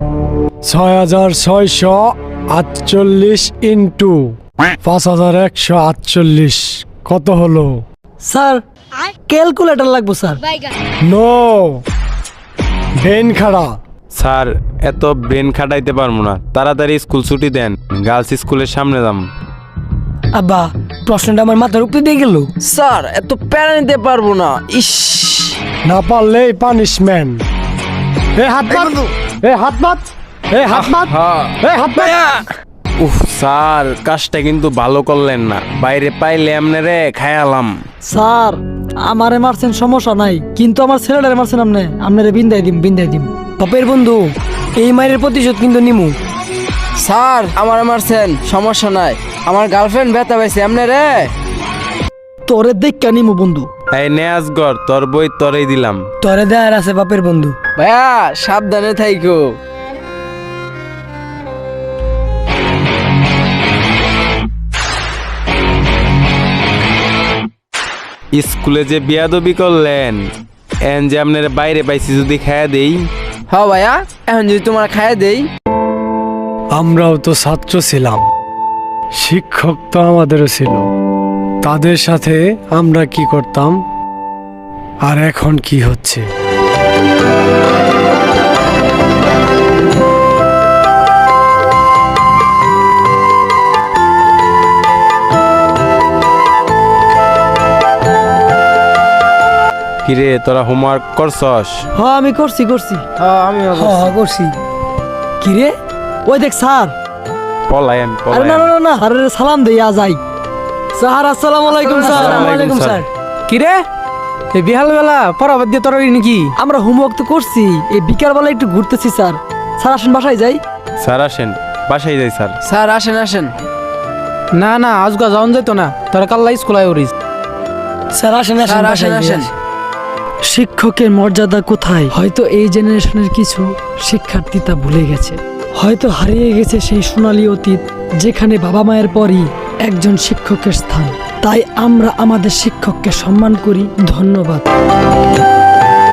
6648 into 5148 কত হলো? Sir calculator লাগবো স্যার। নো, বেন খাড়া। স্যার এত ব্রেন খাটাইতে পারবো না, তাড়াতাড়ি স্কুল ছুটি দেন, গার্লস স্কুলের সামনে যাম। আব্বা প্রশ্নটা আমার মাথার উপরে দিয়ে গেল। স্যার এত প্যারা নিতে পারবো না। ইস, না পারলেই পানিশমেন্ট। এ হাত মাত, এ হাত মাত, এ হাত মাত, এ হাত মাত। উফ স্যার, কাজটা কিন্তু ভালো করলেন না, বাইরে পাইলে আমনে খায়ালাম। স্যার আমারে মারছেন সমস্যা নাই, কিন্তু আমার ছেলেটারে মারছেন আপনারে বিন্দাই দিম। বাপের বন্ধু, এই মায়ের প্রতিশোধ কিন্তু নিমু। স্যার আমার মারছেন সমস্যা নাই, আমার গার্লফ্রেন্ড ব্যথা পাইছে এমনি রে। তোরে দেখা নিমু বন্ধু। এই নেয়াজগর, তোর বই তোরেই দিলাম। তোরে দেয়ার আছে বাপের বন্ধু। ভাইয়া সাবধানে থাইকো। স্কুলে যে বিয়াদবি করলেন, এন যে আপনার বাইরে পাইছি যদি খায়া দেই। হ্যাঁ ভাইয়া, এখন যদি তোমার খাইয়ে দেই। আমরাও তো ছাত্র ছিলাম, শিক্ষক তো আমাদেরও ছিল, তাদের সাথে আমরা কি করতাম আর এখন কি হচ্ছে। কিরে তোরা হোমওয়ার্ক করছস? হ্যাঁ আমি করছি। হ্যাঁ আমিও হ্যাঁ করছি। কিরে ওই দেখ স্যার। পলাই আমি আরে না আরে সালাম দিয়া যাই। স্যার আসসালামু আলাইকুম স্যার। আসসালামু আলাইকুম স্যার। কিরে এই বিহালবেলা পড়াবাদ দিয়ে তোরা নাকি? আমরা হোমওয়ার্ক তো করছি, এই বিকালবেলা একটু ঘুরতেছি স্যার। স্যার আসেন বাসায় যাই। স্যার আসেন, বাসায় যাই স্যার। স্যার আসেন। না আজকা যাওন যেত না, তোরা কাল্লা স্কুল আয় উড়িস। স্যার আসেন স্যার বাসায় আসেন। যাই। শিক্ষকের মর্যাদা কোথায়? হয়তো এই জেনারেশনের কিছু শিক্ষার্থী তা ভুলে গেছে, হয়তো হারিয়ে গেছে সেই সোনালী অতীত যেখানে বাবা মায়ের পরই একজন শিক্ষকের স্থান। তাই আমরা আমাদের শিক্ষককে সম্মান করি। ধন্যবাদ।